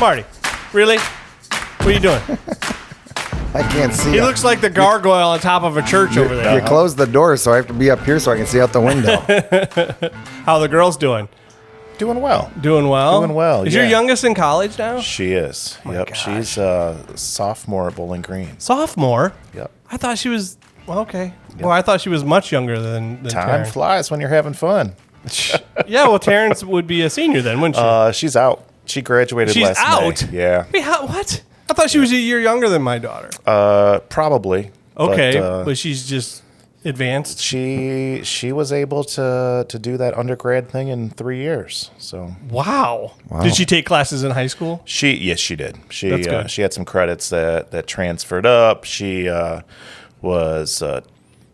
Marty, really? What are you doing? I can't see. He looks like the gargoyle on top of a church over there. You closed the door, so I have to be up here so I can see out the window. How the girl's doing? Doing well. Doing well? Doing well, Is yeah. your youngest in college now? She is. Yep. gosh. She's a sophomore at Bowling Green. Sophomore? Yep. I thought she was, well, okay. Well, I thought she was much younger than Time Terrence. flies when you're having fun. Yeah, well, Terrence would be a senior then, wouldn't she? She's out. She graduated She's last out? May. Yeah. Wait, what? I thought she was a year younger than my daughter. Probably. Okay, but she's just advanced. She was able to do that undergrad thing in 3 years. So Wow. Did she take classes in high school? yes, she did. That's good. She had some credits that transferred up. She was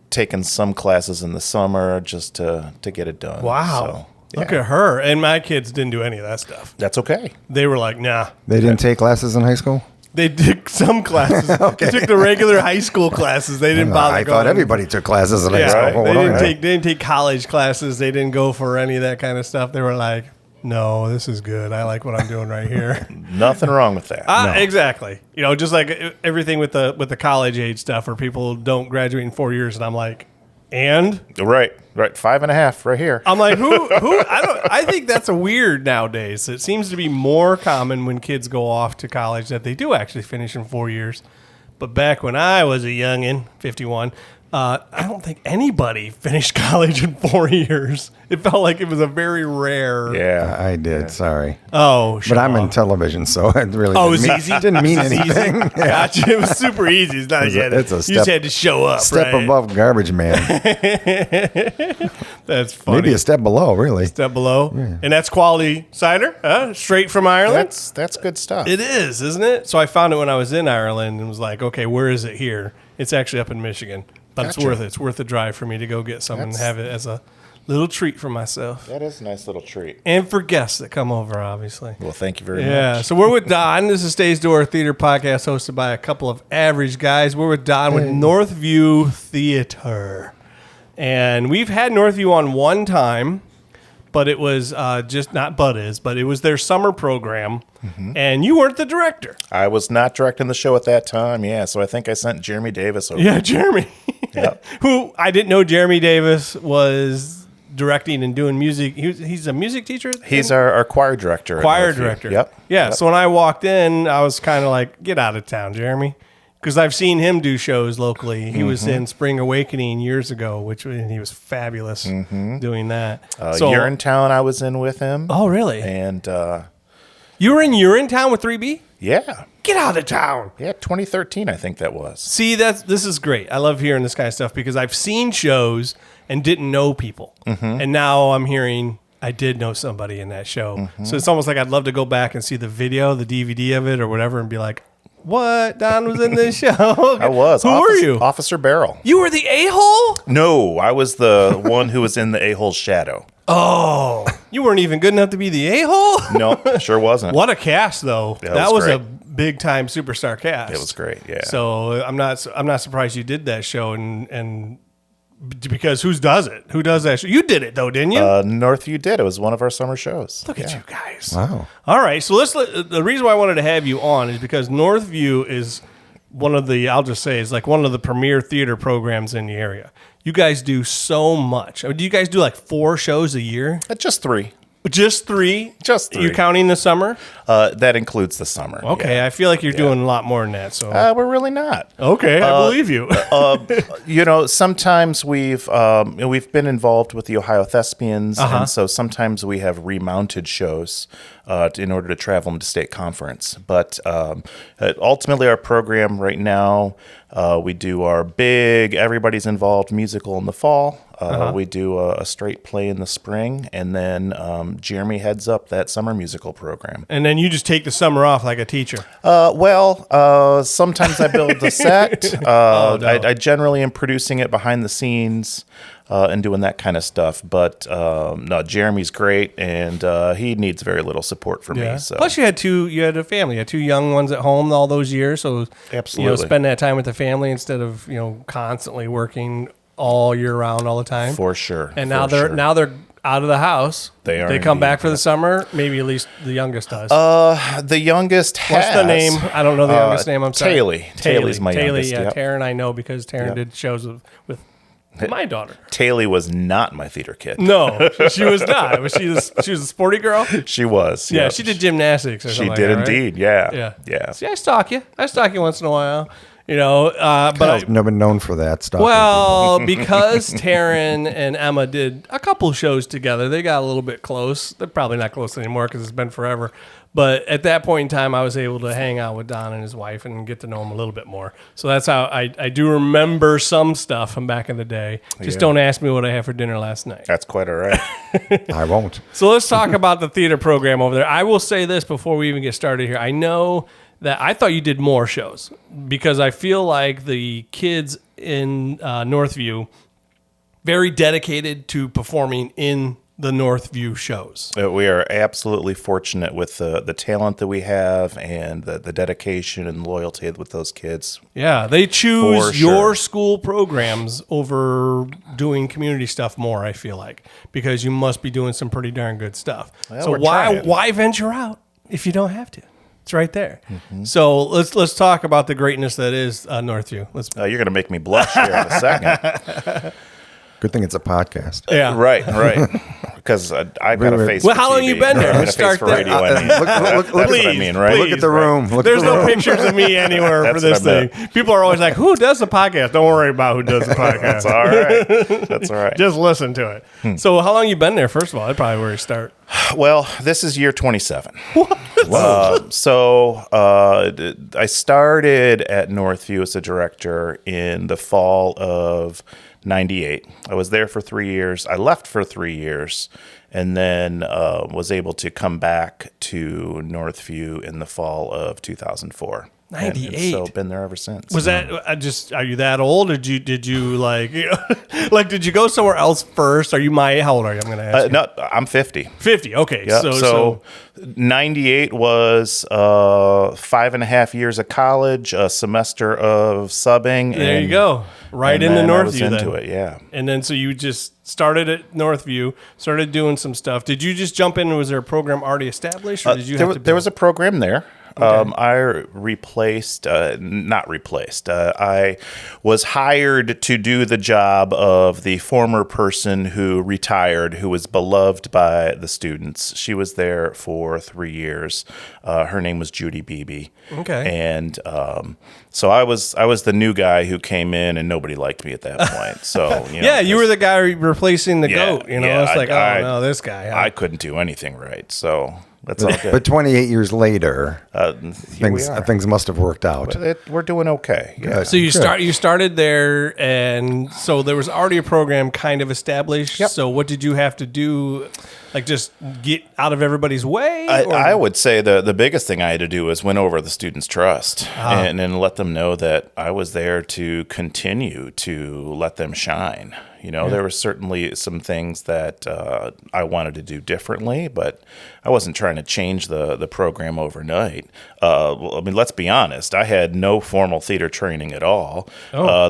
taking some classes in the summer just to get it done. Wow. So, yeah. Look at her. And my kids didn't do any of that stuff. That's okay. They were like, nah. They didn't take classes in high school? They took some classes. They took the regular high school classes. They didn't bother I going. thought everybody took classes in high Yeah, school. they What do I know? they didn't take college classes. They didn't go for any of that kind of stuff. They were like, no, this is good. I like what I'm doing right here. Nothing wrong with that. Exactly. You know, just like everything with the college age stuff where people don't graduate in 4 years. And I'm like, and? Right. 5.5 right here. I'm like, who? I think that's a weird nowadays. It seems to be more common when kids go off to college that they do actually finish in 4 years. But back when I was a youngin', 51, I don't think anybody finished college in 4 years. It felt like it was a very rare. Yeah. I did, sorry. Oh, But I'm in television, so it really Oh, it was didn't mean, easy? didn't mean It was easy? anything. Yeah. Gotcha. It was super easy. It's not It's a- yet. it's a You step- just had to show up. Step right? above garbage man. That's funny. Maybe a step below, really. Step below. And that's quality cider, straight from Ireland. That's good stuff. It is, isn't it? So I found it when I was in Ireland and was like, okay, where is it here? It's actually up in Michigan, but it's Gotcha. worth it. It's worth the drive for me to go get some and That's- have it as a little treat for myself That is a nice little treat. and for guests that come over, obviously. Well, thank you very Yeah, much. so we're with Don. This is Stage Door Theater Podcast hosted by a couple of average guys. We're with Don with Northview Theatre. And we've had Northview on one time, but it was but it was their summer program. And you weren't the director. I was not directing the show at that time. Yeah, so I think I sent Jeremy Davis over. Yeah, Jeremy. Yep. Who I didn't know Jeremy Davis was directing and doing music. He's a music teacher? He's our choir director. at choir Notthview. director. Yep. Yeah. Yep. So when I walked in, I was kind of like, get out of town, Jeremy. Because I've seen him do shows locally. He was in Spring Awakening years ago, and he was fabulous doing that. Urinetown I was in with him. Oh, really? And You were in Urinetown with 3B? yeah. Get out of town. Yeah, 2013 I think that was. See, this is great. I love hearing this kind of stuff because I've seen shows and didn't know people. And now I'm hearing I did know somebody in that show. So it's almost like I'd love to go back and see the video, the DVD of it or whatever and be like, what? Don was in this show? I was. Who were you? Officer Barrel. You were the a-hole? No, I was the one who was in the a-hole's shadow. Oh, you weren't even good enough to be the a-hole? No, sure wasn't. What a cast, though. Yeah, it that was was a great. big-time superstar cast. It was great, yeah. So I'm not surprised you did that show, and because who does it? Who does that show? You did it, though, didn't you? Northview did. It was one of our summer shows. Look at you guys. Wow. All right, so the reason why I wanted to have you on is because Northview is one of the, I'll just say, is like one of the premier theater programs in the area. You guys do so much. Do you guys do like 4 shows a year? Just 3. Just 3? Just 3. You counting the summer? That includes the summer. Okay, yeah. I feel like you're doing a lot more than that. So We're really not. okay, I believe you. Sometimes we've been involved with the Ohio Thespians, and so sometimes we have remounted shows in order to travel them to state conference. But ultimately, our program right now, we do our big everybody's involved musical in the fall. We do a straight play in the spring, and then Jeremy heads up that summer musical program. And then you just take the summer off like a teacher. Sometimes I build the set. No. I generally am producing it behind the scenes and doing that kind of stuff. But no, Jeremy's great, and he needs very little support from me. So. Plus, you had a family, you had 2 young ones at home all those years. So Absolutely. spend that time with the family instead of constantly working all year round all the time. For sure. And now they're out of the house. They are They come indeed, back for the summer. Maybe at least the youngest does. The youngest has. What's the name? I don't know the youngest name. I'm sorry. Taylor's my youngest. Yeah, Yep. Taryn I know because Taryn did shows with my daughter. Taylor was not my theater kid. No, she was not. Was she was a sporty girl? She was. Yeah, yep. she did gymnastics or She something did like that, right? indeed. Yeah. Yeah. Yeah. See, I stalk you. I stalk you once in a while. You know, but I've never been known for that stuff. well, because Taryn and Emma did a couple shows together, they got a little bit close. They're probably not close anymore because it's been forever. But at that point in time, I was able to hang out with Don and his wife and get to know him a little bit more. So that's how I do remember some stuff from back in the day. Just don't ask me what I had for dinner last night. That's quite all right. I won't. So let's talk about the theater program over there. I will say this before we even get started here. I know that I thought you did more shows because I feel like the kids in Northview very dedicated to performing in the Northview shows. We are absolutely fortunate with the talent that we have and the dedication and loyalty with those kids. Yeah, they choose For sure. your school programs over doing community stuff more, I feel like, because you must be doing some pretty darn good stuff. Well, so we're trying. why venture out if you don't have to? It's right there. Mm-hmm. So let's talk about the greatness that is Northview. You're going to make me blush here in a second. Good thing it's a podcast. Yeah. Right. Because I've got a face Well, for how long TV. you been there? I've got a Let's face start for there. radio. I mean. Look, That's what I mean, right? please. look at the room. Look There's at the no room. pictures of me anywhere for That's this what I thing. People are always like, who does the podcast? Don't worry about who does the podcast. That's all right. That's all right. Just listen to it. So how long you been there, first of all? That's probably where you start. Well, this is year 27. I started at Northview as a director in the fall of 98. I was there for 3 years. I left for 3 years and then was able to come back to Northview in the fall of 2004. 98. And so been there ever since. Was that are you that old? Or did you like, like, did you go somewhere else first? How old are you? I'm going to ask you. No, I'm 50. 50. Okay. Yep. So 98 was 5.5 years of college, a semester of subbing. there you go. Right and into then I was Northview into then. it, yeah. And then so you just started at Northview, started doing some stuff. Did you just jump in? Was there a program already established, or did you have to? There was a program there. I replaced, not replaced. I was hired to do the job of the former person who retired, who was beloved by the students. She was there for 3 years. Her name was Judy Beebe. Okay. And so I was the new guy who came in, and nobody liked me at that point. So yeah, you were the guy replacing the goat. You know, yeah, it's like, no, this guy. I couldn't do anything right. So that's all good. But 28 years later, Here we are. things must have worked out. We're doing okay. Yeah. So you started there, and so there was already a program kind of established. Yep. So what did you have to do? Like just get out of everybody's way? I would say the biggest thing I had to do was win over the students' trust and let them know that I was there to continue to let them shine. There were certainly some things that I wanted to do differently, but I wasn't trying to change the program overnight. Let's be honest. I had no formal theater training at all.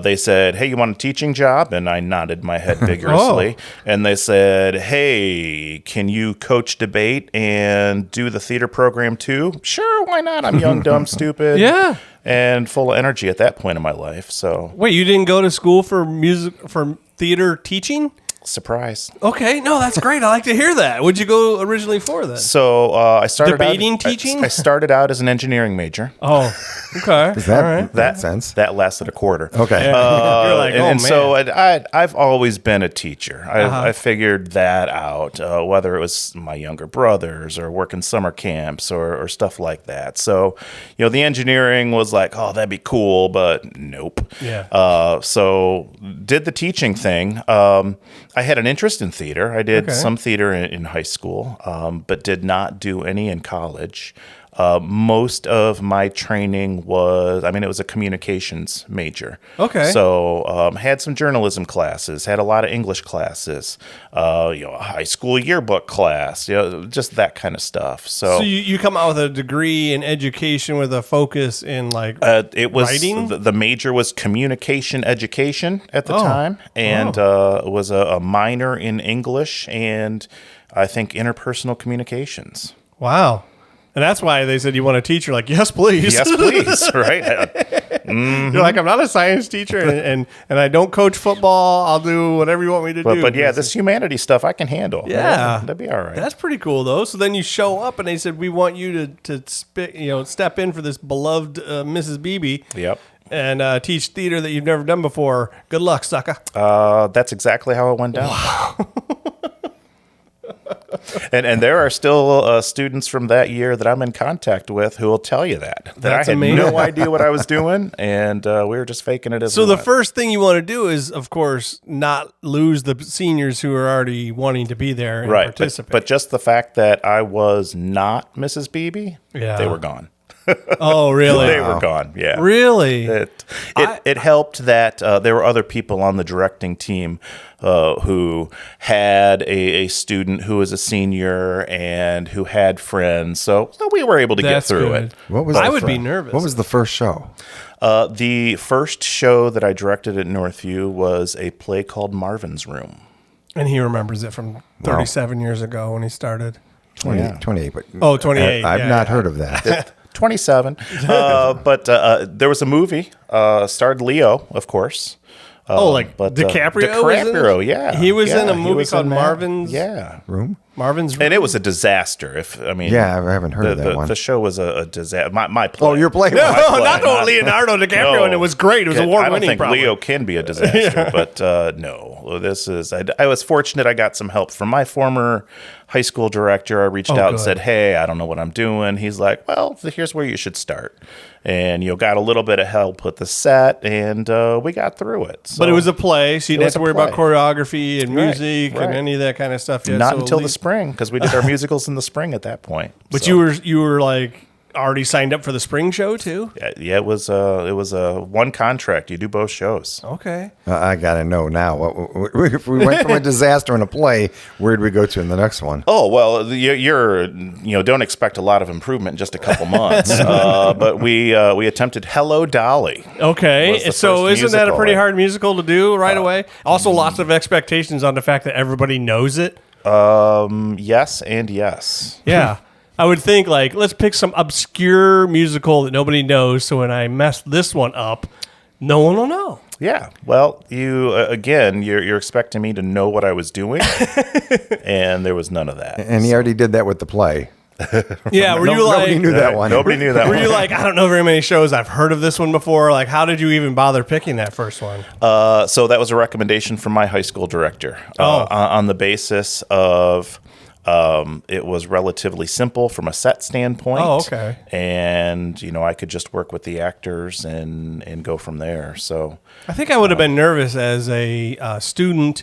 They said, "Hey, you want a teaching job?" And I nodded my head vigorously. And they said, "Hey, can you coach debate and do the theater program too?" Sure, why not? I'm young, dumb, stupid. Yeah. And full of energy at that point in my life. So, Wait, you didn't go to school for theater teaching? surprise. Okay, no, that's great. I like to hear that. What'd you go originally for then? So I started Debating teaching? I started out as an engineering major. Oh, okay. Does that All right. make sense? That lasted a quarter. Okay. You're like, And man. so I've always been a teacher. I figured that out, whether it was my younger brothers or working summer camps or stuff like that. So, the engineering was like, oh, that'd be cool, but nope. Yeah. So did the teaching thing. I had an interest in theater. I did some theater in high school, but did not do any in college. most of my training was, it was a communications major. Okay. So had some journalism classes, had a lot of English classes, a high school yearbook class, just that kind of stuff. So you come out with a degree in education with a focus in it was writing? The major was communication education at the time, and it was a minor in English and I think interpersonal communications. Wow. And that's why they said you want to teach. You're like, yes, please. Yes, please. Right. You're like, I'm not a science teacher and I don't coach football. I'll do whatever you want me to do. But yeah, this humanity stuff I can handle. Yeah. That'd be all right. That's pretty cool, though. So then you show up and they said, we want you to step in for this beloved Mrs. Beebe. Yep. And teach theater that you've never done before. Good luck, sucker. That's exactly how it went down. Wow. And there are still students from that year that I'm in contact with who will tell you that That's I had amazing. no idea what I was doing, and we were just faking it as So we the went. first thing you want to do is, of course, not lose the seniors who are already wanting to be there and right, participate. but just the fact that I was not Mrs. Beebe, they were gone. Oh, really? They were gone. Yeah, Really? It helped that there were other people on the directing team who had a student who was a senior and who had friends, so we were able to get through it. I would be nervous. What was the first show? The first show that I directed at Northview was a play called Marvin's Room. And he remembers it from 37 years ago when he started. 28. But 28. I've not heard of that. 27. But there was a movie, starred Leo, of course. DiCaprio was in it? Yeah. He was in a he movie was called in that. Marvin's Room? Marvin's Room. And it was a disaster. I haven't heard of that one. The show was a disaster. My play. Oh, your play. No, was- not the Leonardo DiCaprio, and it was great. It was award-winning. I don't think probably. Leo can be a disaster, but no. This is. I was fortunate. I got some help from my former high school director. I reached out and said, "Hey, I don't know what I'm doing." He's like, "Well, here's where you should start." And got a little bit of help with the set, and we got through it. So, but it was a play, so you didn't have to worry about play. choreography and music Right. and any of that kind of stuff. Not until the spring, because we did our musicals in the spring at that point. But so. you were like already signed up for the spring show too. Yeah, it was a one contract. You do both shows. Okay. I got to know now. If we went from a disaster in a play, where'd we go to in the next one? Oh, well, you're don't expect a lot of improvement in just a couple months. But we attempted Hello, Dolly. Okay. So first isn't that a musical, pretty right? hard musical to do right away? Also, lots of expectations on the fact that everybody knows it. Yes and yes. Yeah. I would think, let's pick some obscure musical that nobody knows, so when I mess this one up, no one will know. Yeah. Well, you're expecting me to know what I was doing, and there was none of that. And he already did that with the play. Yeah, were you Nobody knew that one. Nobody knew that Were one. you like, I don't know very many shows. I've heard of this one before. Like, how did you even bother picking that first one? So that was a recommendation from my high school director on the basis of it was relatively simple from a set standpoint. Oh, okay. And, I could just work with the actors and go from there. So I think I would have been nervous as a student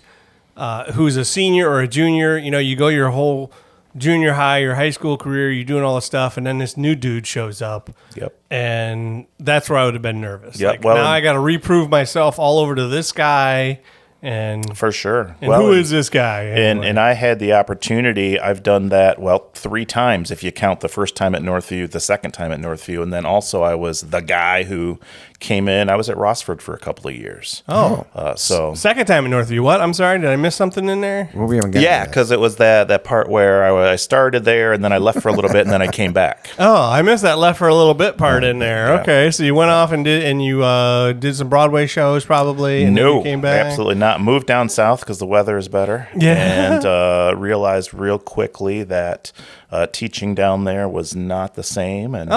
who's a senior or a junior. You go your whole junior high, your high school career, you're doing all this stuff, and then this new dude shows up. Yep. And that's where I would have been nervous. Yep. Like, now I got to reprove myself all over to this guy. And for sure. And who is this guy? Anyway? And I had the opportunity. I've done that, 3 times if you count the first time at Northview, the second time at Northview, and then also I was the guy who came in. I was at Rossford for a couple of years. So second time at Northview. What? I'm sorry. Did I miss something in there? Well, we haven't gotten to that. because it was that part where I started there and then I left for a little bit and then I came back. Oh, I missed that left for a little bit part in there. Yeah. Okay, so you went off and did some Broadway shows probably, and then you came back. Absolutely not. Moved down south because the weather is better. Yeah. And realized real quickly that teaching down there was not the same. And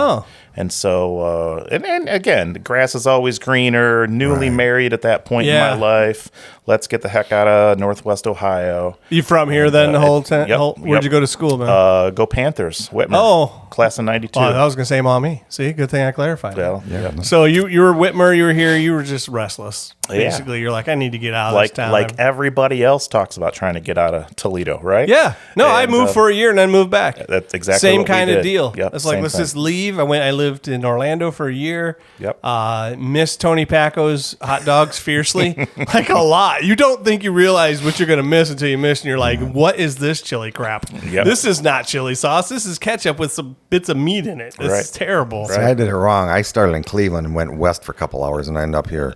And so, and again, the grass is always greener. Newly married at that point in my life. Let's get the heck out of Northwest Ohio. You from here then the whole time? Yep, Where'd you go to school, man? Go Panthers, Whitmer. Oh. Class of 92. Oh, I was going to say mommy. See, good thing I clarified. Well, So you were Whitmer, you were here, you were just restless. Basically, you're like, I need to get out of this town. Like everybody else talks about trying to get out of Toledo, right? Yeah. No, I moved for a year and then moved back. That's exactly same what we kind of did. deal. Yep, it's like, same let's thing. just leave. I lived in Orlando for a year. Yep. Missed Tony Packo's hot dogs fiercely. Like a lot. You don't think you realize what you're going to miss until you miss, and you're like, what is this chili crap? Yep. This is not chili sauce. This is ketchup with some bits of meat in it. This is terrible. See, I did it wrong. I started in Cleveland and went west for a couple hours, and I ended up here.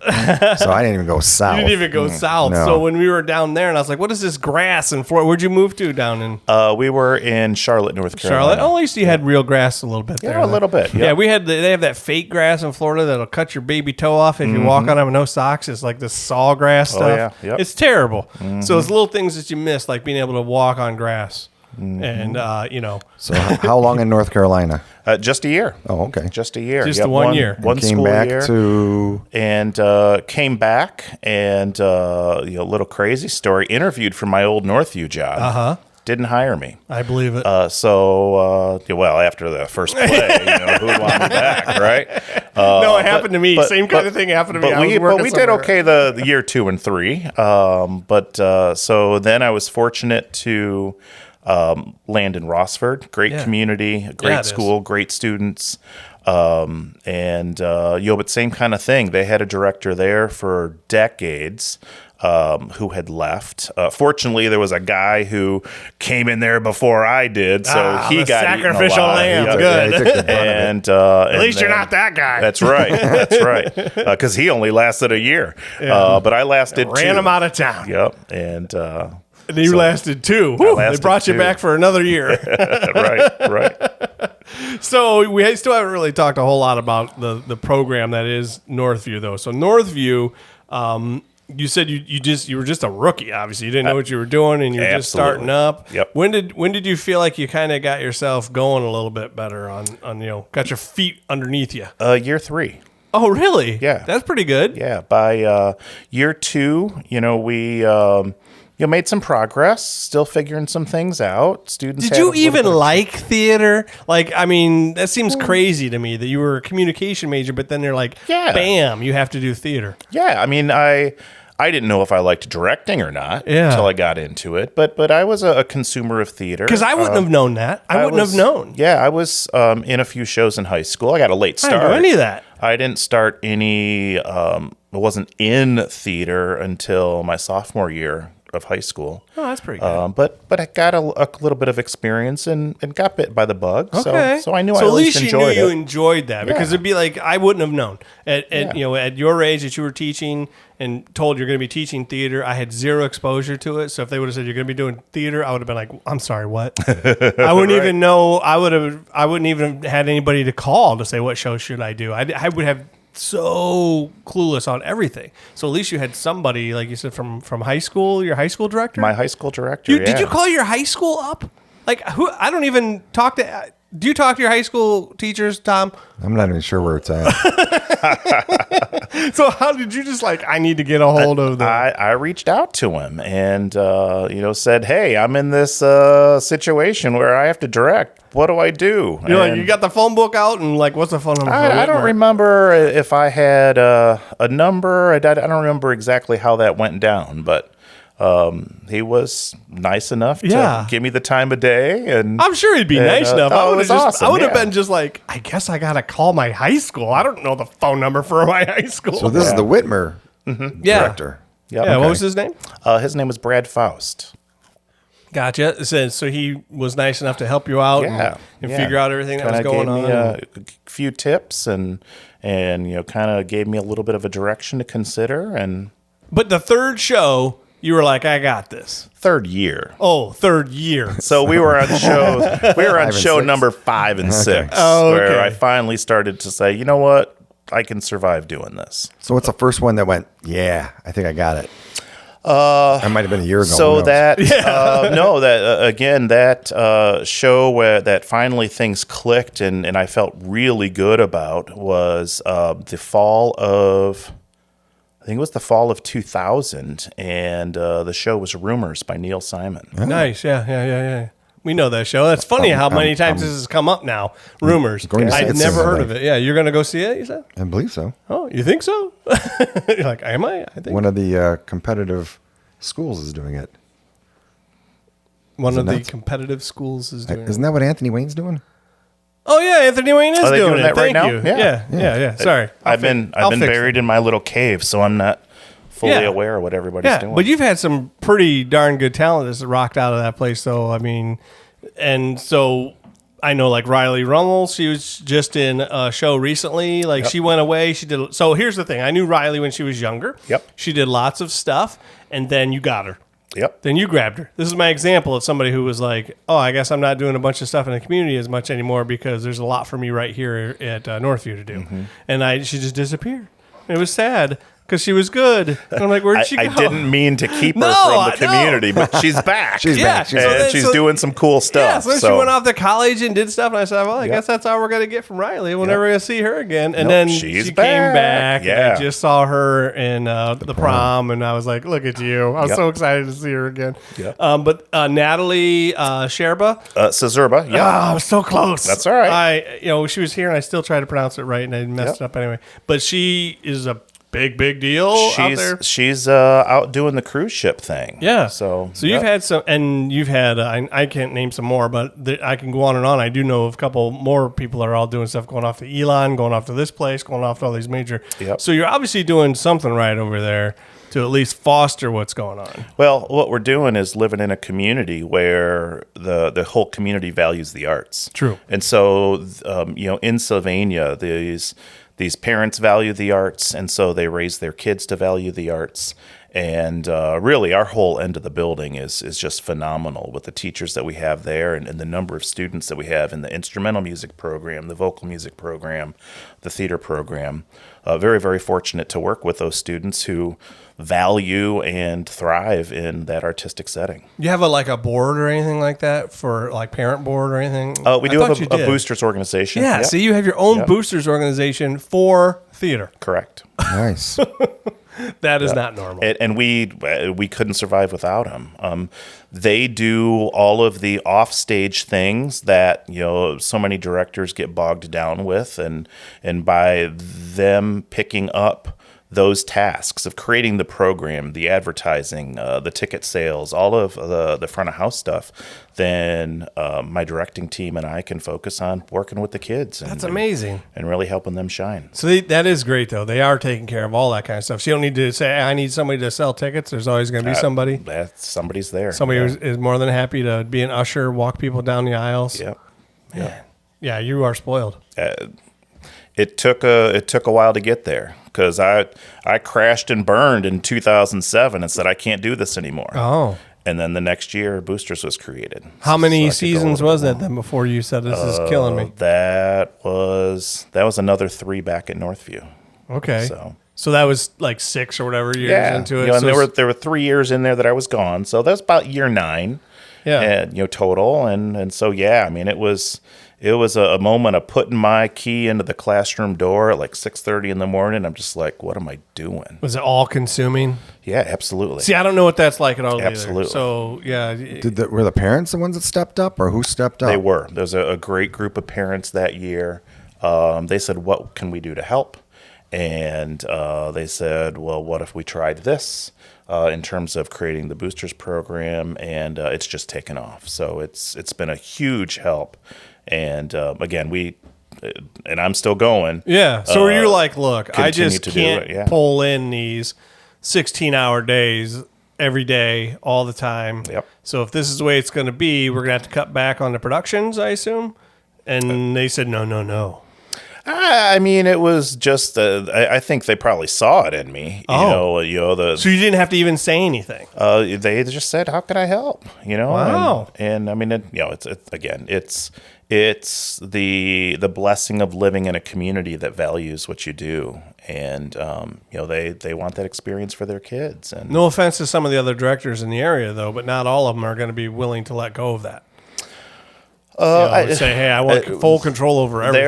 So I didn't even go south. You didn't even go south. No. So when we were down there, and I was like, what is this grass in Florida? Where'd you move to down in We were in Charlotte, North Carolina. Charlotte? Oh, at least you had real grass a little bit there. Yeah, a little bit. Yeah, we had they have that fake grass in Florida that'll cut your baby toe off if you walk on it with no socks. It's like this sawgrass stuff. yeah. Yep. It's terrible. So it's little things that you miss, like being able to walk on grass. And So how long in North Carolina? Just a year. Oh, okay. Just a year. Just the 1 year. One Came school back year. to And came back and, a little crazy story, interviewed for my old Northview job. Uh-huh. Didn't hire me. I believe it. Well, after the first play, who would want me back, right? No, it happened to me. Same kind of thing happened to me. But we did okay the year 2 and 3. So then I was fortunate to land in Rossford. Great community, great school, great students. But same kind of thing. They had a director there for decades. Who had left. Fortunately, there was a guy who came in there before I did, so he the got sacrificial eaten alive. lamb. Yeah. Good. he took the brunt of it. At least you're not that guy. That's right. That's right. Because he only lasted a year, but I lasted 2. Ran him out of town. Yep, and And you lasted 2. Whew, they lasted brought you 2. back for another year. right. So we still haven't really talked a whole lot about the program that is Northview, though. So Northview, you said you were just a rookie. Obviously, you didn't know what you were doing, and you're just starting up. Yep. When did you feel like you kind of got yourself going a little bit better on got your feet underneath you? Year 3. Oh, really? Yeah. That's pretty good. Yeah. By year 2, we made some progress, still figuring some things out. Students. Did you even like theater? Like, I mean, that seems crazy to me that you were a communication major, but then they're like, bam, you have to do theater. Yeah, I mean, I didn't know if I liked directing or not until I got into it, but I was a consumer of theater. Because I wouldn't have known that. I wouldn't have known. Yeah, I was in a few shows in high school. I got a late start. I didn't know any of that. I didn't start any. I wasn't in theater until my sophomore year of high school. Oh, that's pretty good. But I got a little bit of experience and got bit by the bug. Okay. So I knew I at least enjoyed it. You enjoyed that because it'd be like I wouldn't have known at your age that you were teaching and told you're going to be teaching theater. I had zero exposure to it. So if they would have said you're going to be doing theater, I would have been like, I'm sorry, what? I wouldn't even know. I wouldn't even have had anybody to call to say what show should I do. I would have so clueless on everything. So at least you had somebody, like you said, from high school, your high school director? My high school director, Did you call your high school up? Like, who? I don't even talk to... Do you talk to your high school teachers, Tom? I'm not even sure where it's at. So how did you just I need to get a hold of them? I reached out to him and, said, hey, I'm in this situation where I have to direct. What do I do? You're like, you got the phone book out and what's the phone number? I don't remember if I had a number. I don't remember exactly how that went down, but he was nice enough to give me the time of day, and I'm sure he'd be nice enough. I would have been just like, I guess I gotta call my high school. I don't know the phone number for my high school. So this is the Whitmer director. Yeah. What was his name? His name was Brad Faust. Gotcha. So he was nice enough to help you out and figure out everything that was going on. A few tips and kind of gave me a little bit of a direction to consider. But the third show, you were like, I got this. Third year. Oh, third year. So we were on show number 5 and 6, where I finally started to say, you know what, I can survive doing this. So what's the first one that went, yeah, I think I got it? That might have been a year ago. So who knows? that show where that finally things clicked and I felt really good about was the fall of, I think it was the fall of 2000, and the show was Rumors by Neil Simon. Nice. Yeah. We know that show. That's funny how many times this has come up now. Rumors. going to see I'd it never soon, heard I of it. Yeah, you're going to go see it, you said? I believe so. Oh, you think so? You're like, am I? I think. One of the competitive schools is doing it. One of the nuts? competitive schools is doing it. Isn't that what Anthony Wayne's doing? Oh, yeah, Anthony Wayne is Are they doing doing it. that right Thank now? you. Yeah. Sorry. I've been buried in my little cave, so I'm not fully aware of what everybody's doing. But you've had some pretty darn good talent that's rocked out of that place, though. I mean, and so I know like Riley Rummel, she was just in a show recently. Like she went away. She did. So here's the thing. I knew Riley when she was younger. Yep. She did lots of stuff, and then you got her. Yep. Then you grabbed her. This is my example of somebody who was like, oh, I guess I'm not doing a bunch of stuff in the community as much anymore because there's a lot for me right here at Northview to do. Mm-hmm. And she just disappeared. It was sad because she was good. And I'm like, where'd she go? I didn't mean to keep her No, from the community, but she's back. She's back. She's and back. she's doing some cool stuff. Yeah, so she went off to college and did stuff. And I said, well, I guess that's all we're going to get from Riley. We're never going to see her again. And then she came back. Yeah. And I just saw her in the prom. And I was like, look at you. I was so excited to see her again. Yep. But Natalie Sherba. Cezurba, yeah. Oh, I was so close. That's all right. She was here and I still tried to pronounce it right and I messed it up anyway. But she is a big deal out there. She's out doing the cruise ship thing. Yeah. So you've had some, and you've had, I can't name some more, but I can go on and on. I do know of a couple more people that are all doing stuff, going off to Elon, going off to this place, going off to all these major. Yep. So you're obviously doing something right over there to at least foster what's going on. Well, what we're doing is living in a community where the whole community values the arts. True. And so, in Sylvania, these parents value the arts, and so they raise their kids to value the arts. And really, our whole end of the building is just phenomenal with the teachers that we have there and the number of students that we have in the instrumental music program, the vocal music program, the theater program. Very, very fortunate to work with those students who value and thrive in that artistic setting. You have a board or anything like that for like parent board or anything? We do have a boosters organization. Yeah, Yep. so you have your own boosters organization for theater. Correct. Nice. That is not normal. And we couldn't survive without them. They do all of the offstage things that so many directors get bogged down with, and by them picking up those tasks of creating the program, the advertising, the ticket sales, all of the front of house stuff, then my directing team and I can focus on working with the kids. That's amazing. And really helping them shine. So that is great, though. They are taking care of all that kind of stuff. So you don't need to say, I need somebody to sell tickets. There's always going to be somebody. Somebody's there. Somebody who is more than happy to be an usher, walk people down the aisles. Yep. Yeah, you are spoiled. It took a while to get there because I crashed and burned in 2007 and said I can't do this anymore. Oh. And then the next year, Boosters was created. How many seasons was that then before you said this is killing me? That was another 3 back at Northview. Okay. So that was like 6 or whatever years into it. And there were 3 years in there that I was gone. So that was about year 9. Yeah. And total. And so I mean it was a moment of putting my key into the classroom door at like 6:30 in the morning. I'm just like, what am I doing? Was it all consuming? Yeah, absolutely. See, I don't know what that's like at all. Absolutely. Either. So yeah. Were the parents the ones that stepped up, or who stepped up? They were. There was a great group of parents that year. They said, what can we do to help? And they said, well, what if we tried this in terms of creating the Boosters program? And it's just taken off. So it's been a huge help. And again, and I'm still going. Yeah. So you're like, look, I just can't pull in these 16-hour days every day, all the time. Yep. So if this is the way it's going to be, we're going to have to cut back on the productions, I assume. And they said, no. I mean, it was just. I think they probably saw it in me. Oh. So you didn't have to even say anything. They just said, "How can I help?" Wow. And I mean, it's the blessing of living in a community that values what you do, and they want that experience for their kids. And No offense to some of the other directors in the area, though, but not all of them are going to be willing to let go of that. Say, hey, I want full control over everything.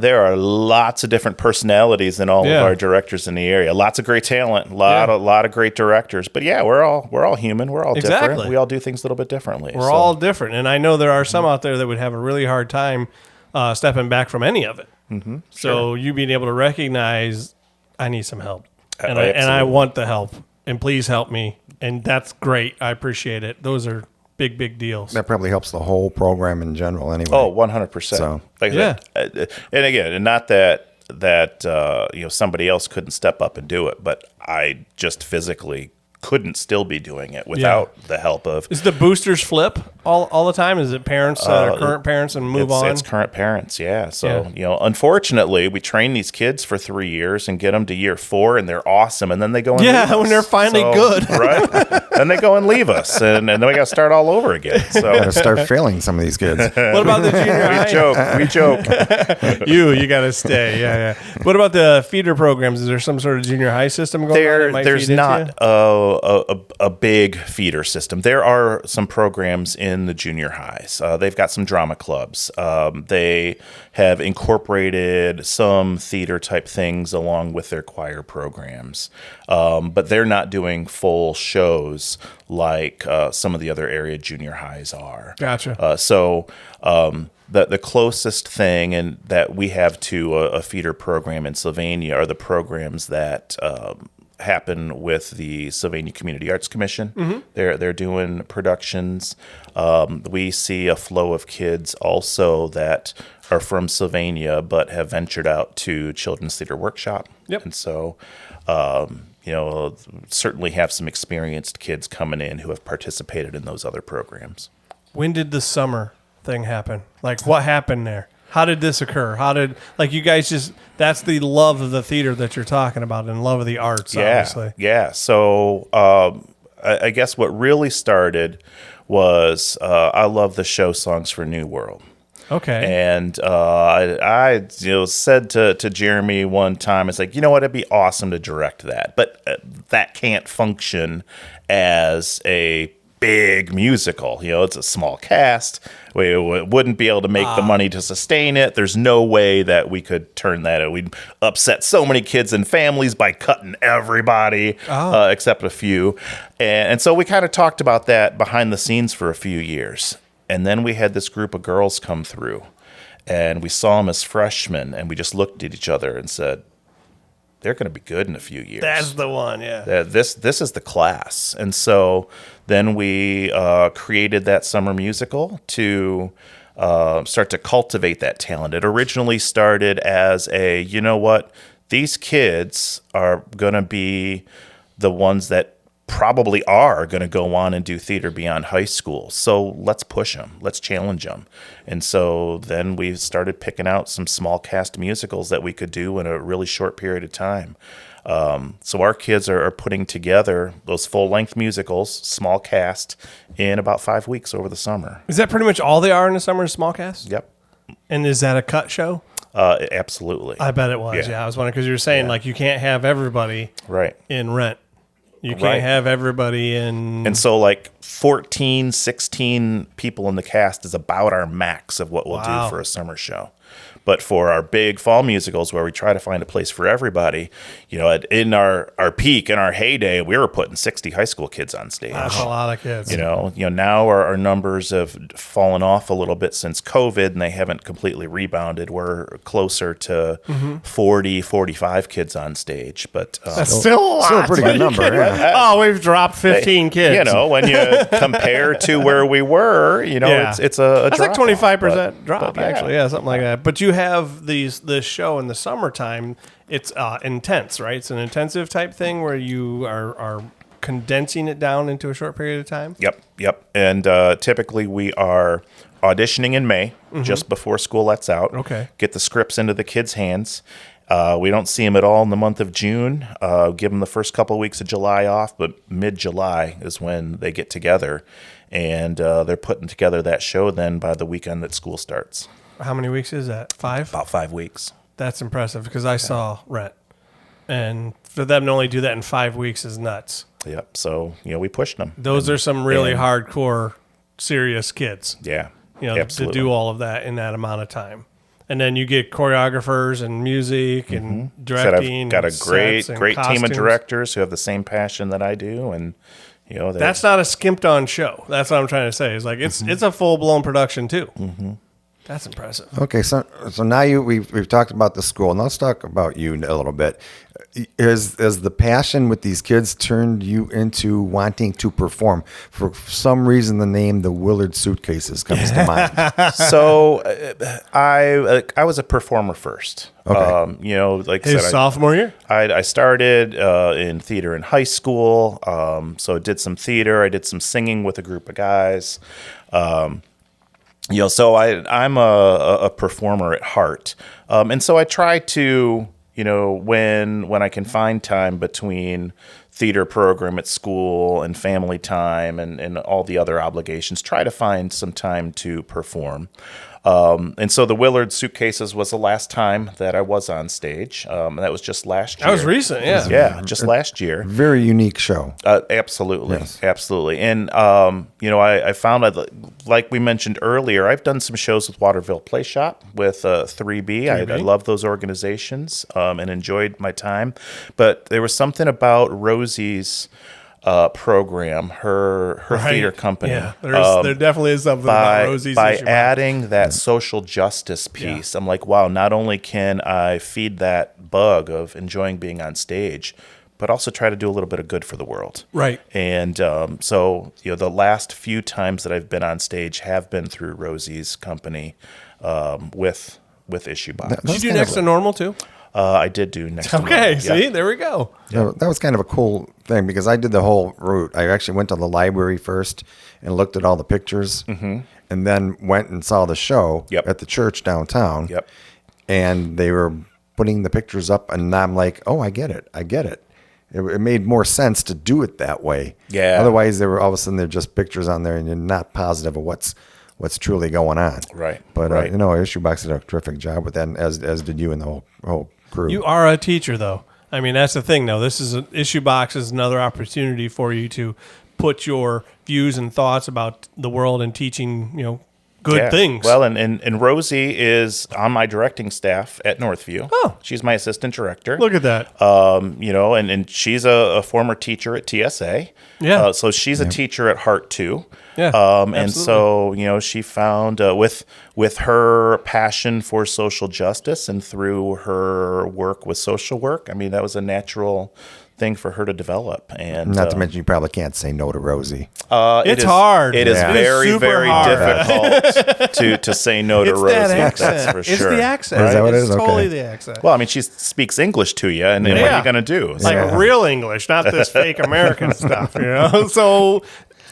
There are lots of different personalities in all of our directors in the area. Lots of great talent, a lot of great directors. But yeah, we're all human. We're all different. We all do things a little bit differently. We're all different, and I know there are some out there that would have a really hard time stepping back from any of it. Mm-hmm, so you being able to recognize, I need some help, and I want the help, and please help me, and that's great. I appreciate it. Those are big deals. That probably helps the whole program in general anyway. Oh, 100%. So, and again, not that somebody else couldn't step up and do it, but I just physically couldn't still be doing it without the help of. Is the boosters flip all the time? Is it parents that are current parents and move on? It's current parents, yeah. So, unfortunately, we train these kids for 3 years and get them to year 4, and they're awesome, and then they go and leave us. when they're finally good. Right? Then they go and leave us, and then we got to start all over again. So got to start failing some of these kids. What about the junior high? We joke. You got to stay, yeah. What about the feeder programs? Is there some sort of junior high system going on that might There's feed not into? A big feeder system. There are some programs in the junior highs. They've got some drama clubs. They have incorporated some theater type things along with their choir programs. But they're not doing full shows like some of the other area junior highs are. Gotcha. So the closest thing and that we have to a feeder program in Sylvania are the programs that happen with the Sylvania Community Arts Commission. Mm-hmm. They're doing productions. We see a flow of kids also that are from Sylvania but have ventured out to Children's Theater Workshop. Yep. And so, certainly have some experienced kids coming in who have participated in those other programs. When did the summer thing happen? Like, what happened there? How did this occur? You guys that's the love of the theater that you're talking about and love of the arts, obviously. Yeah. So I guess what really started was I love the show Songs for New World. Okay. And I said to Jeremy one time, it's like, it'd be awesome to direct that. But that can't function as a big musical. It's a small cast. We wouldn't be able to make the money to sustain it. There's no way that we could turn that. We'd upset so many kids and families by cutting everybody except a few. And so we kind of talked about that behind the scenes for a few years. And then we had this group of girls come through, and we saw them as freshmen, and we just looked at each other and said, they're going to be good in a few years. That's the one, yeah. This is the class. And so then we created that summer musical to start to cultivate that talent. It originally started as these kids are going to be the ones that probably are going to go on and do theater beyond high school. So let's push them. Let's challenge them. And so then we started picking out some small cast musicals that we could do in a really short period of time. So our kids are putting together those full-length musicals, small cast, in about 5 weeks over the summer. Is that pretty much all they are in the summer, small cast? Yep. And is that a cut show? Absolutely. I bet it was, yeah. I was wondering because you were saying, you can't have everybody in Rent. You can't have everybody in... And so 14, 16 people in the cast is about our max of what we'll do for a summer show. But for our big fall musicals where we try to find a place for everybody, in our peak, in our heyday, we were putting 60 high school kids on stage. That's a lot of kids. Now our numbers have fallen off a little bit since COVID, and they haven't completely rebounded. We're closer to 40, 45 kids on stage. But that's still a lot. Still a pretty good number. Yeah. We've dropped 15 kids. When you compare to where we were, it's a that's drop 25% drop, actually. Yeah, something like that. But you have this show in the summertime. It's intense, right? It's an intensive type thing where you are condensing it down into a short period of time. Yep. And typically we are auditioning in May, just before school lets out. Okay. Get the scripts into the kids' hands. We don't see them at all in the month of June. Give them the first couple of weeks of July off, but mid-July is when they get together, and they're putting together that show then by the weekend that school starts. How many weeks is that? 5? About 5 weeks. That's impressive because I saw Rent. And for them to only do that in 5 weeks is nuts. Yep. So, we pushed them. Those are some really hardcore, serious kids. Yeah. To do all of that in that amount of time. And then you get choreographers and music and directing. I've got a great sets and team of costumes. directors who have the same passion that I do, and that's not a skimped on show. That's what I'm trying to say. It's like it's a full blown production too. Mm-hmm. That's impressive. Okay, so now we've talked about the school. Now let's talk about you a little bit. Has the passion with these kids turned you into wanting to perform? For some reason, the name the Willard Suitcases comes to mind. So I was a performer first. Okay. Like I His said, sophomore year? I started in theater in high school. So I did some theater. I did some singing with a group of guys. So I'm a performer at heart. And so I try to, when I can find time between theater program at school and family time and all the other obligations, try to find some time to perform. And so the Willard Suitcases was the last time that I was on stage. That was just last year. That was recent, yeah. Yeah, just last year. Very unique show. Absolutely. Yes. Absolutely. And, I found that, like we mentioned earlier, I've done some shows with Waterville Play Shop with 3B. I love those organizations and enjoyed my time. But there was something about Rosie's program, her theater company. Yeah, there definitely is something about Rosie's by issue. adding that social justice piece. I'm like, wow, not only can I feed that bug of enjoying being on stage, but also try to do a little bit of good for the world. Right. And so the last few times that I've been on stage have been through Rosie's company with Issue Box. Did you do Next to Normal too? I did do Next to Normal. Okay, see, there we go. So that was kind of a cool thing because I did the whole route. I actually went to the library first and looked at all the pictures, and then went and saw the show at the church downtown. Yep. And they were putting the pictures up, and I'm like, oh, I get it. It made more sense to do it that way. Yeah. Otherwise, all of a sudden they're just pictures on there, and you're not positive of what's truly going on. Right. But right. Issue Box did a terrific job with that, and as did you and the whole crew. You are a teacher, though. I mean, that's the thing, though. This is Issue Box is another opportunity for you to put your views and thoughts about the world and teaching, good things. Well, and Rosie is on my directing staff at Notthview. Oh. She's my assistant director. Look at that. And she's a former teacher at TSA. Yeah. So she's a teacher at heart too. Yeah. And so, she found with her passion for social justice and through her work with social work, I mean, that was a natural thing for her to develop. And not to mention you probably can't say no to Rosie. It's hard. It is Yeah. very, It is super very hard. difficult to say no to It's Rosie. that accent. That's for It's sure. the accent. Is that what it It's is? Okay. totally the accent. Well, I mean, she speaks English to you, and what are you going to do? Like real English, not this fake American stuff, So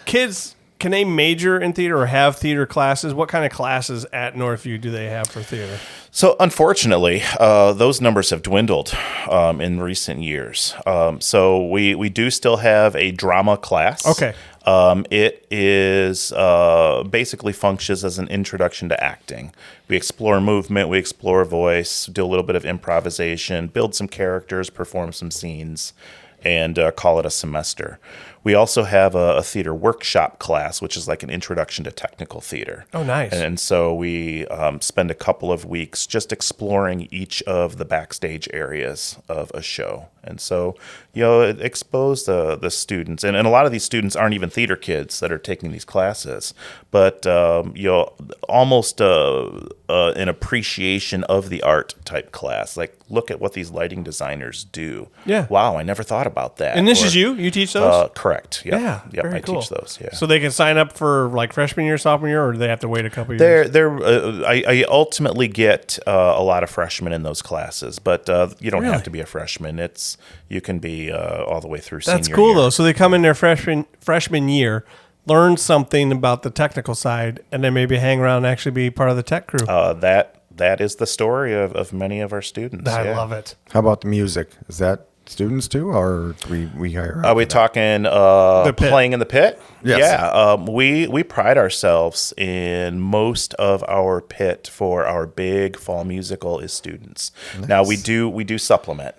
kids, can they major in theater or have theater classes? What kind of classes at Northview do they have for theater? So unfortunately, those numbers have dwindled in recent years. So we do still have a drama class. Okay. It is basically functions as an introduction to acting. We explore movement, we explore voice, do a little bit of improvisation, build some characters, perform some scenes, and call it a semester. We also have a theater workshop class, which is like an introduction to technical theater. Oh, nice. And so we spend a couple of weeks just exploring each of the backstage areas of a show. And so, it exposed the students. And a lot of these students aren't even theater kids that are taking these classes, but, almost an appreciation of the art type class. Like, look at what these lighting designers do. Yeah. Wow, I never thought about that. And this is you? You teach those? Correct. Yep. Yeah. Yep, very I cool. teach those. Yeah. So they can sign up for like freshman year, sophomore year, or do they have to wait a couple of years? I ultimately get a lot of freshmen in those classes, but you don't have to be a freshman. You can be all the way through senior year. That's cool, though. So they come in their freshman year. learn something about the technical side, and then maybe hang around and actually be part of the tech crew. That is the story of many of our students. I love it. How about the music? Is that students too, or we hire? Are we talking playing in the pit? Yes. Yeah. We pride ourselves in most of our pit for our big fall musical is students. Nice. Now we do supplement.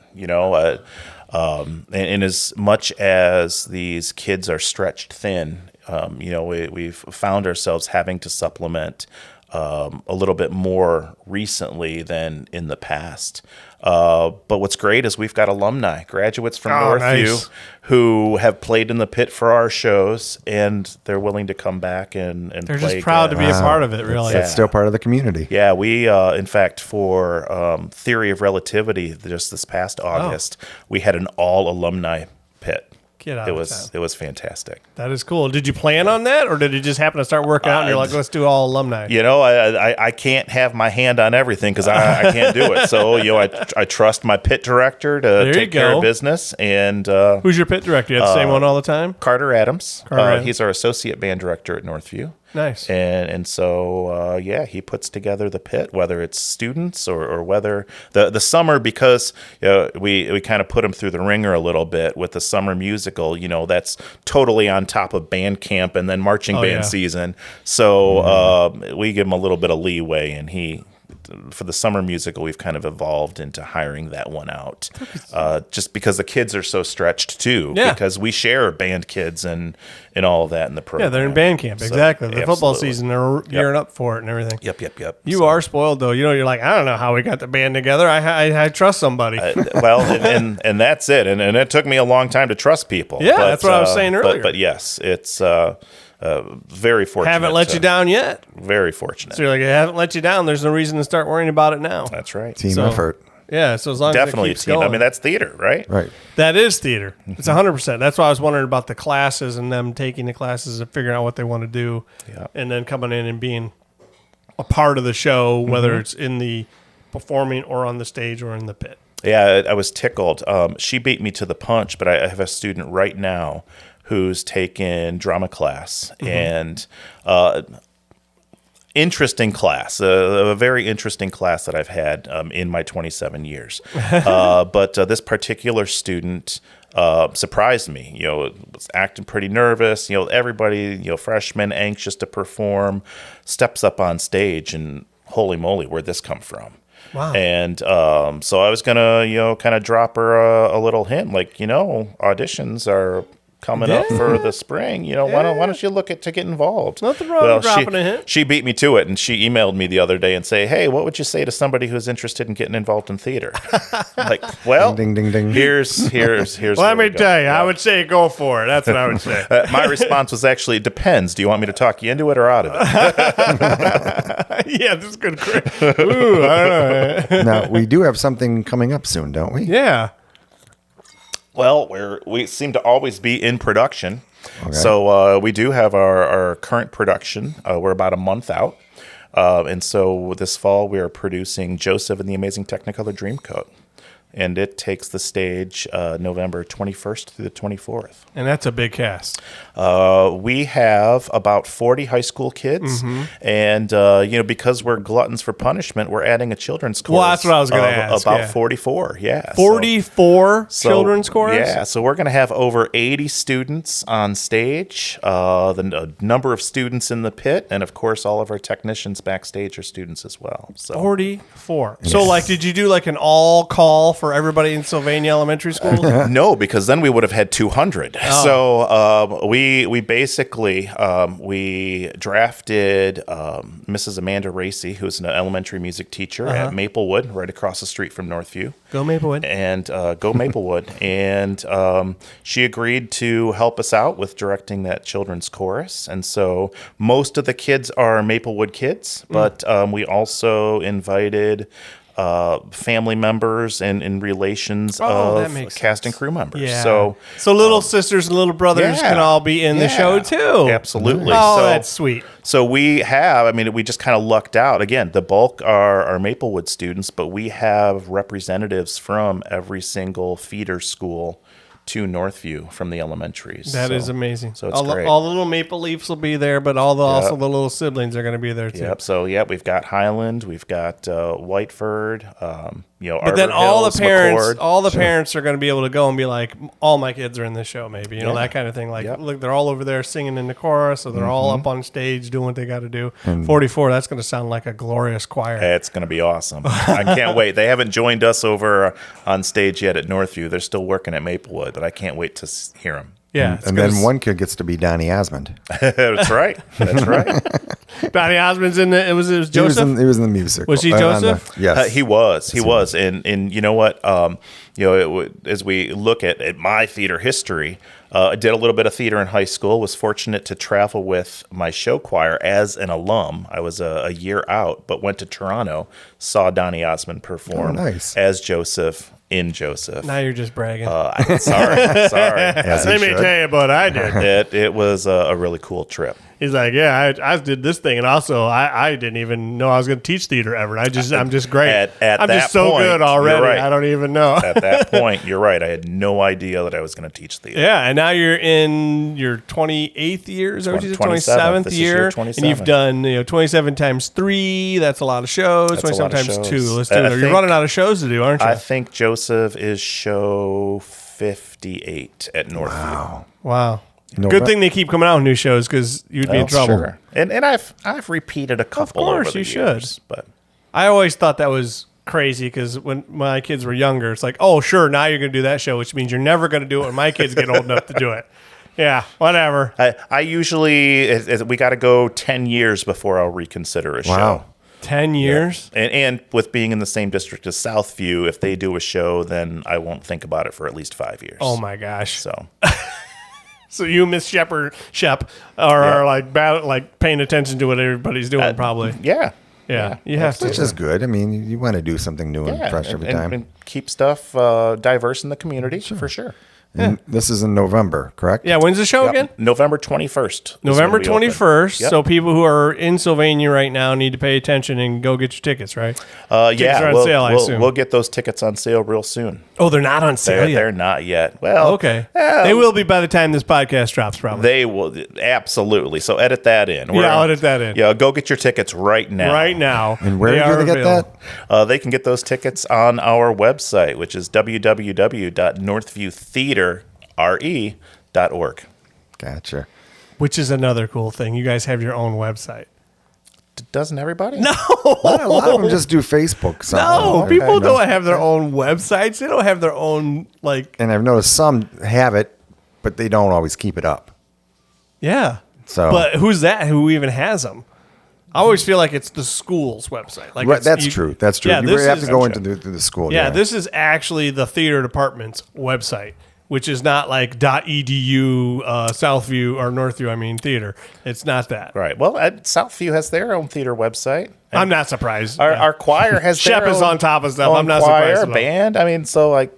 And as much as these kids are stretched thin, we've found ourselves having to supplement a little bit more recently than in the past. But what's great is we've got alumni, graduates from Northview, nice. who have played in the pit for our shows, and they're willing to come back and they're play just proud again. to be a part of it, really. It's still part of the community. Yeah, we, in fact, for Theory of Relativity, just this past August, we had an all alumni pit. Get out of town. It was fantastic. That is cool. Did you plan on that, or did it just happen to start working out and you're like, let's do all alumni? I can't have my hand on everything because I can't do it. So, I trust my pit director to take care of business. And who's your pit director? You have the same one all the time? Carter Adams. Adams. He's our associate band director at Northview. Nice. And so, he puts together the pit, whether it's students or whether the summer, because we kind of put them through the ringer a little bit with the summer musical, that's totally on top of band camp and then marching band season. So we give him a little bit of leeway, and for the summer musical, we've kind of evolved into hiring that one out, just because the kids are so stretched too. Yeah. Because we share band kids and all of that in the program. Yeah, they're in band camp. Exactly. The football absolutely. season, they're gearing up for it and everything. Yep. You are spoiled, though. You're like, I don't know how we got the band together. I trust somebody. And that's it. And it took me a long time to trust people. Yeah, that's what I was saying earlier. But yes, it's very fortunate. Haven't let you down yet. Very fortunate. So you're like, I haven't let you down. There's no reason to start worrying about it now. That's right. Team effort. Yeah, so as long Definitely as it keeps a team. going. I mean, that's theater, right? Right. That is theater. It's 100%. That's why I was wondering about the classes and them taking the classes and figuring out what they want to do, and then coming in and being a part of the show, whether it's in the performing or on the stage or in the pit. Yeah, I was tickled. She beat me to the punch, but I have a student right now who's taken drama class, and interesting class, a very interesting class that I've had in my 27 years. But this particular student surprised me. Was acting pretty nervous. Everybody, freshman, anxious to perform, steps up on stage, and holy moly, where'd this come from? Wow. And so I was gonna, kind of drop her a little hint, like, auditions are coming up for the spring. Why don't you look to get involved? Nothing wrong with dropping a hint. She beat me to it, and she emailed me the other day and say, "Hey, what would you say to somebody who's interested in getting involved in theater?" Like, well, Ding, ding, ding. Here's. Let me tell you, I would say go for it. That's what I would say. My response was actually, "It depends. Do you want me to talk you into it or out of it?" Yeah, this is good. Ooh, I don't know. Now, we do have something coming up soon, don't we? Yeah. Well, we seem to always be in production. Okay. So we do have our current production. We're about a month out. And so this fall we are producing Joseph and the Amazing Technicolor Dreamcoat. And it takes the stage November 21st through the 24th. And that's a big cast. We have about 40 high school kids. And, because we're gluttons for punishment, we're adding a children's chorus. Well, that's what I was going to ask. About 44, yeah. 44 children's chorus? Yeah, so we're going to have over 80 students on stage, the number of students in the pit, and, of course, all of our technicians backstage are students as well. So 44. Yes. So, did you do an all-call for everybody in Sylvania Elementary School? No, because then we would have had 200. Oh. So we basically we drafted Mrs. Amanda Racy, who's an elementary music teacher at Maplewood, right across the street from Northview. Go Maplewood. And go Maplewood. And she agreed to help us out with directing that children's chorus. And so most of the kids are Maplewood kids, but we also invited family members and in relations of cast and crew members. Yeah. So little sisters and little brothers can all be in the show too. Absolutely. Oh, that's sweet. So we just kind of lucked out. Again, the bulk are Maplewood students, but we have representatives from every single feeder school to Notthview from the elementaries. That is amazing. So it's great. All the little maple leaves will be there, but also the little siblings are going to be there too. Yep. So we've got Highland, we've got Whiteford, but then all the parents are going to be able to go and be like, all my kids are in this show, maybe that kind of thing. Like, look, they're all over there singing in the chorus, so they're all up on stage doing what they got to do. And 44, that's going to sound like a glorious choir. It's going to be awesome. I can't wait. They haven't joined us over on stage yet at Notthview. They're still working at Maplewood, but I can't wait to hear them. Yeah, and then one kid gets to be Donny Osmond. That's right. That's right. Donny Osmond's in the. It was Joseph. He was in the music. Was he Joseph? Yes, he was. He was. And you know what? As we look at my theater history, I did a little bit of theater in high school. Was fortunate to travel with my show choir as an alum. I was a year out, but went to Toronto, saw Donny Osmond perform as Joseph. In Joseph. Now you're just bragging. Sorry. Let me tell you what I did. It was a really cool trip. He's like, yeah, I did this thing, and also I didn't even know I was going to teach theater ever. I'm just great. I'm just so good already. Right. I don't even know. At that point, you're right. I had no idea that I was going to teach theater. Yeah, and now you're in your 28th year, is that what you said? 27th year, 27. and you've done 27 times 3. That's a lot of shows. That's 27 times shows. 2. Let's do it. You're running out of shows to do, aren't you? I think Joseph is show 58 at Notthview. Wow. Good thing they keep coming out with new shows because you'd be in trouble. Sure. And I've repeated a couple. Of course, over the you years, should. But I always thought that was crazy because when my kids were younger, it's like, oh, sure, now you're going to do that show, which means you're never going to do it when my kids get old enough to do it. Yeah, whatever. I usually we got to go 10 years before I'll reconsider a show. 10 years? Yeah. And with being in the same district as Southview, if they do a show, then I won't think about it for at least 5 years. Oh my gosh! So you, Miss Shep, are like paying attention to what everybody's doing, probably. Yeah. You have to. Which is good. I mean, you want to do something new and fresh every time. And keep stuff diverse in the community, for sure. And this is in November, correct? Yeah, when's the show again? November 21st. November 21st. Yep. So people who are in Sylvania right now need to pay attention and go get your tickets, right? Tickets are on sale, I assume. We'll get those tickets on sale real soon. Oh, they're not on sale yet? They're not yet. Well, okay. They will be by the time this podcast drops, probably. They will, absolutely. So edit that in. I'll edit that in. Yeah, go get your tickets right now. Right now. And where are you going to get that? They can get those tickets on our website, which is www.northviewtheatre.org. Gotcha. Which is another cool thing. You guys have your own website. Doesn't everybody? No. A lot of them just do Facebook. No, people don't have their own websites. They don't have their own, And I've noticed some have it, but they don't always keep it up. Yeah. So, but who's that? Who even has them? I always feel like it's the school's website. That's true. That's true. Yeah, you have to go into the school. Yeah, this is actually the theater department's website, which is not like .edu Southview or Northview. Theater. It's not that. Right. Well, Southview has their own theater website. I'm not surprised. Our choir has Shep their is own, on top of stuff. I'm not choir, surprised. Band. So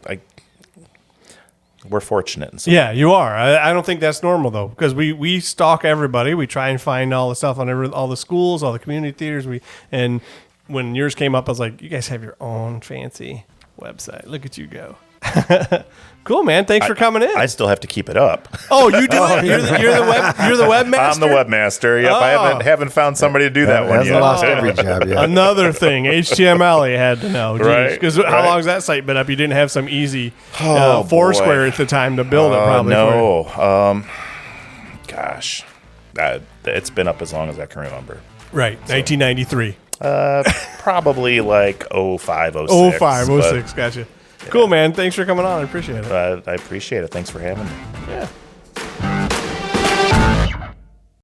we're fortunate. Yeah, you are. I don't think that's normal though, because we stalk everybody. We try and find all the stuff on all the schools, all the community theaters. And when yours came up, I was like, you guys have your own fancy website. Look at you go. Cool, man. Thanks for coming in. I still have to keep it up. Oh, you do it? You're the webmaster? I'm the webmaster. Yep. I haven't found somebody to do that one yet. Lost every job yet. Another thing, HTML you had to know. Right. Because how long has that site been up? You didn't have some easy Foursquare at the time to build it, probably. No. Gosh. It's been up as long as I can remember. Right. 1993. Probably like 05, 06. 05, 06. Gotcha. Yeah. Cool, man. Thanks for coming on. I appreciate it. I appreciate it. Thanks for having me. Yeah.